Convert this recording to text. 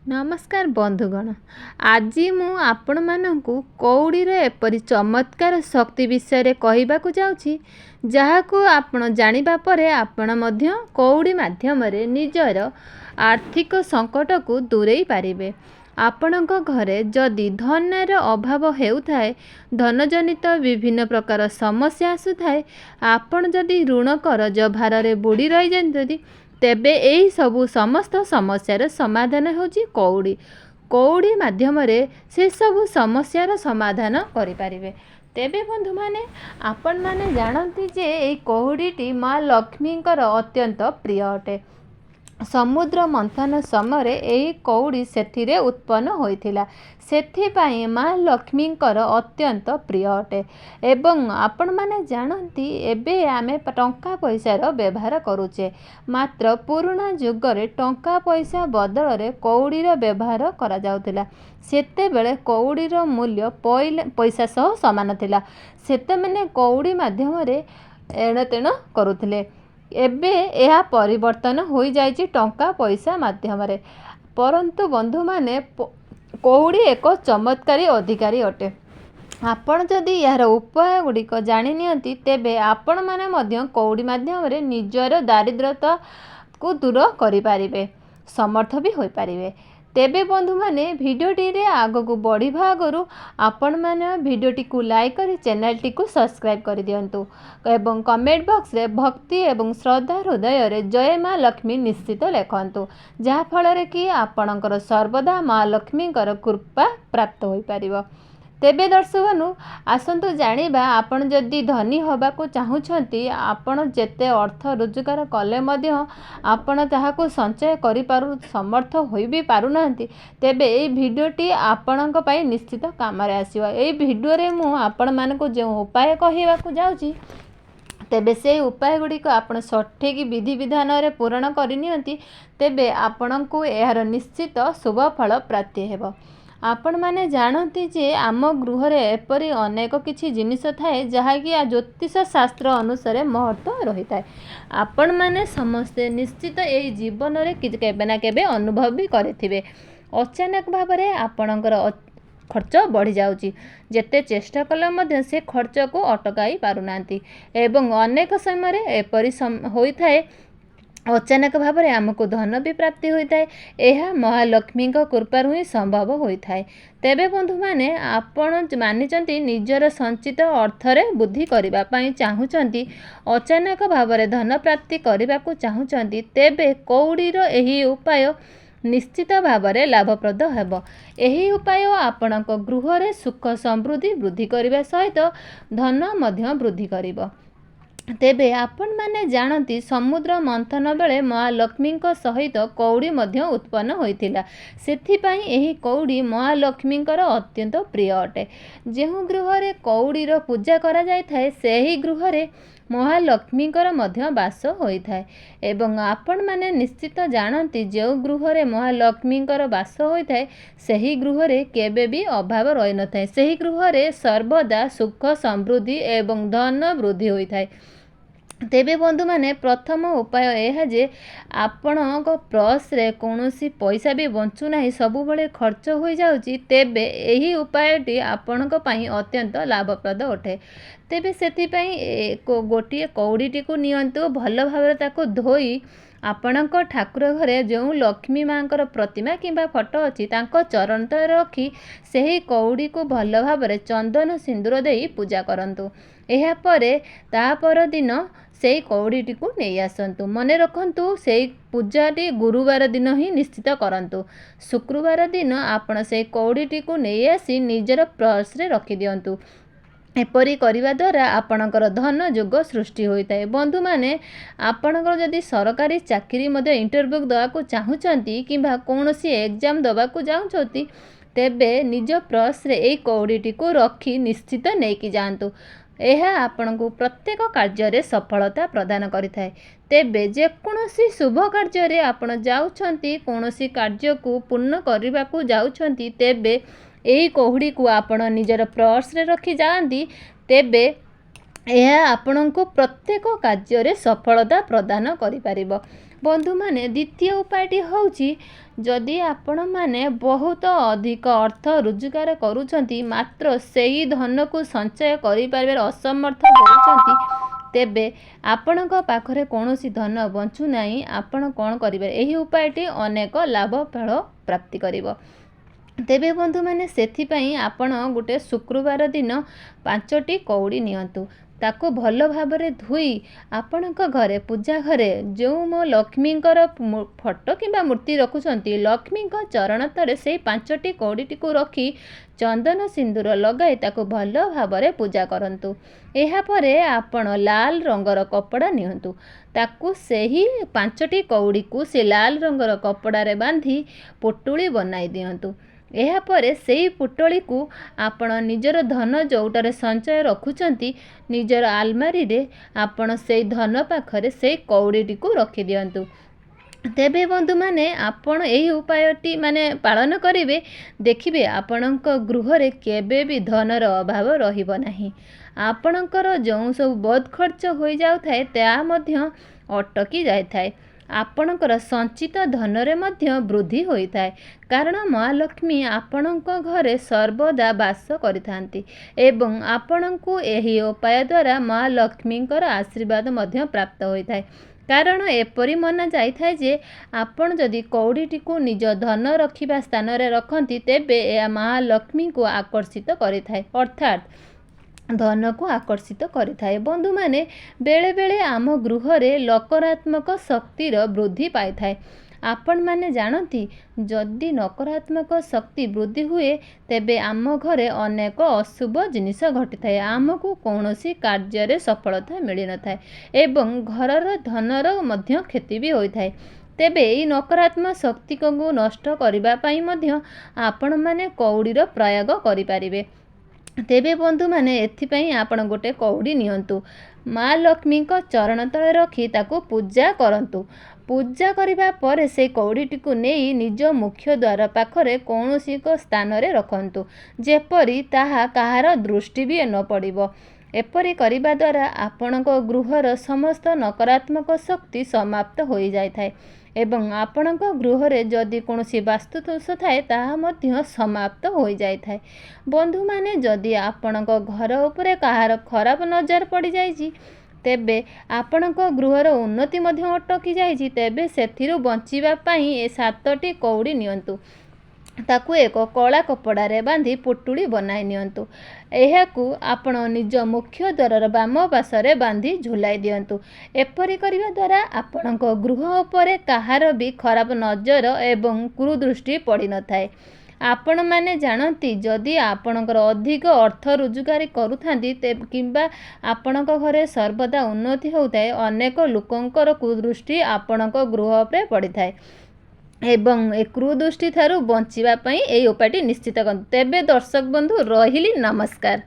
नमस्कार बंधुगण। आज मु आपण मानकु कौड़ीर एपरी चमत्कार शक्ति विषय कहवाक जाऊँगी जहाकु आपण जानिबा परे आपण मध्य कौड़ी माध्यम रे निजर आर्थिक संकट को दूरेई पारिबे। आपणक घरे जदि धनर अभाव हेउथाए, धनजनित विभिन्न प्रकार समस्या आसुथाए, आपण जदि ऋण करज भार बुड़ी रही जाती तेबे यही सबु समस्त समस्यार समाधान होची कौड़ी। कौड़ी माध्यम से सबु समस्यार समाधान करिपारिबे। तेबे बंधु माने आपण माने जानती जे एई कौड़ीटी माँ लक्ष्मींकर अत्यंत प्रिय अटे। समुद्र मंथन समय यही कौड़ी सेथिरे उत्पन्न होइथिला, सेथिपाई माँ लक्ष्मींकर अत्यंत प्रिय अटे। एवं आपण माने जानती एबे आमे टंका पैसार व्यवहार करुचे, मात्र पुराना जुगरे टंका पैसा बदल रे कौड़ीर व्यवहार करा जाउथिला। सेते बेले कौड़ीर मूल्य पैसा सह समान थिला। सेते माने कौड़ी माध्यम रे एणतेण करुथिले। एबे यह परिवर्तन हो जाइछि टंका पैसा माध्यम रे। परंतु बंधु माने कौड़ी एक चमत्कारी अधिकारी अटे। आपण जदि यार उपाय गुड़िक जानि नियंती तेबे आपण माने मध्य कौड़ी माध्यम रे निजर दारिद्रता को दूर करि पारिबे, समर्थ भी होई पारिबे। तेबे बंधु माने भिडियोटी रे आगो को बढ़िबा आगरु आपण माने भिडियोटी को लाइक करी चैनल टी को सब्सक्राइब कर दियंतु एवं कमेंट बॉक्स रे भक्ति एवं श्रद्धा हृदय रे जय माँ लक्ष्मी निश्चित लिखंतु, जहा फल रे कि आपणकर सर्वदा माँ लक्ष्मींकर कृपा प्राप्त होई पारिबो। तेबे दर्शकनु आसंतु जानिबा आपण जदि धनी होबाकू चाहुछंती, आपण जेते अर्थ रोजगार कले मध्य आपण ताहाकू संचय करि पारु समर्थ होई भी पारुनांती, तेबे एई भिडियोटी आपणक पई निश्चित काम रे आसीबो। एई भिडियो रे मु आपण मानकू जे उपाय कहिबाकू जाउची तेबे से उपाय गुड़िक आपण सठिक विधि विधान रे पूरण करनियंती, तेबे आपणकू एहार निश्चित शुभ फल प्राप्ति हेबो। आपण माने जानती जे आम गृह रे एपरी अनेक किछि जिनिस थाए जहाँकि ज्योतिष शास्त्र अनुसार महत्व रही थाए। आपण माने समस्ते निश्चित एई जीवन रे केबे ना केबे अनुभव भी करिथिबे। अचानक भाव रे आपणकर खर्च बढ़ी जाउची, जेते चेष्टा कले मध्य से खर्च को अटकाई पारुनांती एवं अनेक समय रे एपरी होई थाए अचानक भाव में आमको धन भी प्राप्ति होता है। यह महालक्ष्मी कृपा ही संभव होता है। तेबे बंधु माने आपण मानिचंती निजर संचित अर्थरे बुद्धि करिबा पई चाहुचंती, अचानक भाव में धन प्राप्ति करने को चाहुचंती, तेबे कौड़ीर एही उपाय निश्चित भाव में लाभप्रद हेबो। एही उपाय आपणक गृह रे सुख समृद्धि वृद्धि करने सहित धन मध्य वृद्धि करिबो। तेबे आपण माने जानती समुद्र मंथन बेले महालक्ष्मी सहित कौड़ी मध्य उत्पन्न होइथिला, सेथिपाई एही कौड़ी महालक्ष्मींकर अत्यंत प्रिय अटे। जेहु गृह रे कौड़ीर पूजा करा जाय थाए सेही गृह रे महालक्ष्मींकर मध्य वास होइथाए। एवं आपण माने निश्चित जानती जो गृह रे महालक्ष्मींकर वास होइथाए सेही गृह रे केबे भी अभाव रहि न थाए, सेही गृह रे सर्वदा सुख समृद्धि एवं धन वृद्धि होइथाए। तेबे बंधु माने प्रथम उपाय यह जे आपण पर्स रे कौनसी पैसा भी बंचु नाही, सबु बेले खर्च हो जाउची, तेबे एही उपायटी आपणक पई अत्यंत लाभप्रद अटे। तेबे सेथिपई गोटिए कौड़ीटी को नियंतु, भल भाव ताको धोई आपणक ठाकुर घरे जो लक्ष्मी माँकर प्रतिमा किंबा फोटो अच्छी तांको चरण तले रखी सेही कौड़ी को भल भाव में चंदन सिंदूर देई पूजा करंतु। एहा परे ता पर दिन से कौड़ीटी को नहीं आसतु। मने रखंतु से पूजाटी गुरुवार दिन ही निश्चित करंतु। शुक्रवार दिन आपण से कौड़ीटी को नहीं आसी निजर पर्स रे रखि दियंतु। एपरी करिबा द्वारा आपणकर धन जोग सृष्टि होता है। बंधु माने आपणकर जदि सरकारी चाकरी मध्य इंटरव्यू दवाकू चाहुचंती किंबा कौनसी एग्जाम दवाकू जाउचंती, तेबे निज पर्स रे एई कौड़ीटी को रखी निश्चित नेकी जांतु। यह आपण को प्रत्येक कार्य सफलता प्रदान करिथाए। तेबे जेकोसी शुभ कार्य आपण जाउछंती, कौनसी कार्य को पूर्ण करने को जाउछंती, तेबे यही कौड़ी को आपण निजर पर्स रे रखी जाती, तेबे यह आपण को प्रत्येक कार्य सफलता प्रदान करिपारिबो। ବନ୍ଧୁମାନେ ଦ୍ୱିତୀୟ ଉପାୟଟି ହେଉଛି, ଯଦି ଆପଣମାନେ ବହୁତ ଅଧିକ ଅର୍ଥ ରୋଜଗାର କରୁଛନ୍ତି ମାତ୍ର ସେହି ଧନକୁ ସଞ୍ଚୟ କରିପାରିବାରେ ଅସମର୍ଥ ହେଉଛନ୍ତି, ତେବେ ଆପଣଙ୍କ ପାଖରେ କୌଣସି ଧନ ବଞ୍ଚୁନାହିଁ। ଆପଣ କ'ଣ କରିବେ? ଏହି ଉପାୟଟି ଅନେକ ଲାଭ ଫଳ ପ୍ରାପ୍ତି କରିବ। ତେବେ ବନ୍ଧୁମାନେ ସେଥିପାଇଁ ଆପଣ ଗୋଟେ ଶୁକ୍ରବାର ଦିନ 5ଟି କଉଡ଼ି ନିଅନ୍ତୁ। ତାକୁ ଭଲ ଭାବରେ ଧୋଇ ଆପଣଙ୍କ ଘରେ ପୂଜା ଘରେ ଯେଉଁ ମୋ ଲକ୍ଷ୍ମୀଙ୍କର ଫଟୋ କିମ୍ବା ମୂର୍ତ୍ତି ରଖୁଛନ୍ତି, ଲକ୍ଷ୍ମୀଙ୍କ ଚରଣ ତଳେ ସେହି 5ଟି କଉଡ଼ିଟିକୁ ରଖି ଚନ୍ଦନ ସିନ୍ଦୁର ଲଗାଇ ତାକୁ ଭଲ ଭାବରେ ପୂଜା କରନ୍ତୁ। ଏହାପରେ ଆପଣ ଲାଲ ରଙ୍ଗର କପଡ଼ା ନିଅନ୍ତୁ। ତାକୁ ସେହି 5ଟି କଉଡ଼ିକୁ ସେ ଲାଲ ରଙ୍ଗର କପଡ଼ାରେ ବାନ୍ଧି ପୁଟୁଳି ବନାଇ ଦିଅନ୍ତୁ। ଏହାପରେ ସେହି ପୁଟୁଳିକୁ ଆପଣ ନିଜର ଧନ ଯେଉଁଟାରେ ସଞ୍ଚୟ ରଖୁଛନ୍ତି, ନିଜର ଆଲମାରିରେ ଆପଣ ସେଇ ଧନ ପାଖରେ ସେଇ କଉଡ଼ିଟିକୁ ରଖିଦିଅନ୍ତୁ। ତେବେ ବନ୍ଧୁମାନେ ଆପଣ ଏହି ଉପାୟଟି ପାଳନ କରିବେ, ଦେଖିବେ ଆପଣଙ୍କ ଗୃହରେ କେବେ ବି ଧନର ଅଭାବ ରହିବ ନାହିଁ। ଆପଣଙ୍କର ଯେଉଁ ସବୁ ବଦ ଖର୍ଚ୍ଚ ହୋଇଯାଉଥାଏ ତାହା ମଧ୍ୟ ଅଟକି ଯାଇଥାଏ। ଆପଣଙ୍କର ସଞ୍ଚିତ ଧନରେ ମଧ୍ୟ ବୃଦ୍ଧି ହୋଇଥାଏ। କାରଣ ମହାଲକ୍ଷ୍ମୀ ଆପଣଙ୍କ ଘରେ ସର୍ବଦା ବାସ କରିଥାନ୍ତି ଏବଂ ଆପଣଙ୍କୁ ଏହି ଉପାୟ ଦ୍ୱାରା ମହାଲକ୍ଷ୍ମୀଙ୍କର ଆଶୀର୍ବାଦ ମଧ୍ୟ ପ୍ରାପ୍ତ ହୋଇଥାଏ। କାରଣ ଏପରି ମନା ଯାଇଥାଏ ଯେ ଆପଣ ଯଦି କଉଡ଼ିଟିକୁ ନିଜ ଧନ ରଖିବା ସ୍ଥାନରେ ରଖନ୍ତି, ତେବେ ଏହା ମହାଲକ୍ଷ୍ମୀଙ୍କୁ ଆକର୍ଷିତ କରିଥାଏ, ଅର୍ଥାତ୍ ଧନକୁ ଆକର୍ଷିତ କରିଥାଏ। ବନ୍ଧୁମାନେ ବେଳେବେଳେ ଆମ ଗୃହରେ ନକାରାତ୍ମକ ଶକ୍ତିର ବୃଦ୍ଧି ପାଇଥାଏ। ଆପଣମାନେ ଜାଣନ୍ତି, ଯଦି ନକାରାତ୍ମକ ଶକ୍ତି ବୃଦ୍ଧି ହୁଏ, ତେବେ ଆମ ଘରେ ଅନେକ ଅଶୁଭ ଜିନିଷ ଘଟିଥାଏ। ଆମକୁ କୌଣସି କାର୍ଯ୍ୟରେ ସଫଳତା ମିଳିନଥାଏ ଏବଂ ଘରର ଧନର ମଧ୍ୟ କ୍ଷତି ବି ହୋଇଥାଏ। ତେବେ ଏହି ନକାରାତ୍ମକ ଶକ୍ତିକୁ ନଷ୍ଟ କରିବା ପାଇଁ ମଧ୍ୟ ଆପଣମାନେ କଉଡ଼ିର ପ୍ରୟୋଗ କରିପାରିବେ। ତେବେ ବନ୍ଧୁମାନେ ଏଥିପାଇଁ ଆପଣ ଗୋଟେ କଉଡ଼ି ନିଅନ୍ତୁ। ମା ଲକ୍ଷ୍ମୀଙ୍କ ଚରଣ ତଳେ ରଖି ତାକୁ ପୂଜା କରନ୍ତୁ। ପୂଜା କରିବା ପରେ ସେହି କଉଡ଼ିଟିକୁ ନେଇ ନିଜ ମୁଖ୍ୟ ଦ୍ୱାର ପାଖରେ କୌଣସି ଏକ ସ୍ଥାନରେ ରଖନ୍ତୁ, ଯେପରି ତାହା କାହାର ଦୃଷ୍ଟି ବି ନ ପଡ଼ିବ। ଏପରି କରିବା ଦ୍ୱାରା ଆପଣଙ୍କ ଗୃହର ସମସ୍ତ ନକାରାତ୍ମକ ଶକ୍ତି ସମାପ୍ତ ହୋଇଯାଇଥାଏ ଏବଂ ଆପଣଙ୍କ ଗୃହରେ ଯଦି କୌଣସି ବାସ୍ତୁଦୋଷ ଥାଏ ତାହା ମଧ୍ୟ ସମାପ୍ତ ହୋଇଯାଇଥାଏ। ବନ୍ଧୁମାନେ ଯଦି ଆପଣଙ୍କ ଘର ଉପରେ କାହାର ଖରାପ ନଜର ପଡ଼ିଯାଇଛି, ତେବେ ଆପଣଙ୍କ ଗୃହର ଉନ୍ନତି ମଧ୍ୟ ଅଟକି ଯାଇଛି, ତେବେ ସେଥିରୁ ବଞ୍ଚିବା ପାଇଁ ଏ 7ଟି କଉଡ଼ି ନିଅନ୍ତୁ। ତାକୁ ଏକ କଳା କପଡ଼ାରେ ବାନ୍ଧି ପୁଟୁଳି ବନାଇ ନିଅନ୍ତୁ। ଏହାକୁ ଆପଣ ନିଜ ମୁଖ୍ୟ ଦ୍ୱାରର ବାମ ପାର୍ଶ୍ୱରେ ବାନ୍ଧି ଝୁଲାଇ ଦିଅନ୍ତୁ। ଏପରି କରିବା ଦ୍ୱାରା ଆପଣଙ୍କ ଗୃହ ଉପରେ କାହାର ବି ଖରାପ ନଜର ଏବଂ କୁଦୃଷ୍ଟି ପଡ଼ିନଥାଏ। ଆପଣମାନେ ଜାଣନ୍ତି, ଯଦି ଆପଣଙ୍କର ଅଧିକ ଅର୍ଥ ରୋଜଗାର କରୁଥାନ୍ତି କିମ୍ବା ଆପଣଙ୍କ ଘରେ ସର୍ବଦା ଉନ୍ନତି ହେଉଥାଏ, ଅନେକ ଲୋକଙ୍କର କୁଦୃଷ୍ଟି ଆପଣଙ୍କ ଗୃହ ଉପରେ ପଡ଼ିଥାଏ ଏବଂ ଏ କୁଦୃଷ୍ଟି ଠାରୁ ବଞ୍ଚିବା ପାଇଁ ଏହି ଉପାୟଟି ନିଶ୍ଚିତ କରନ୍ତୁ। ତେବେ ଦର୍ଶକ ବନ୍ଧୁ, ରହିଲି, ନମସ୍କାର।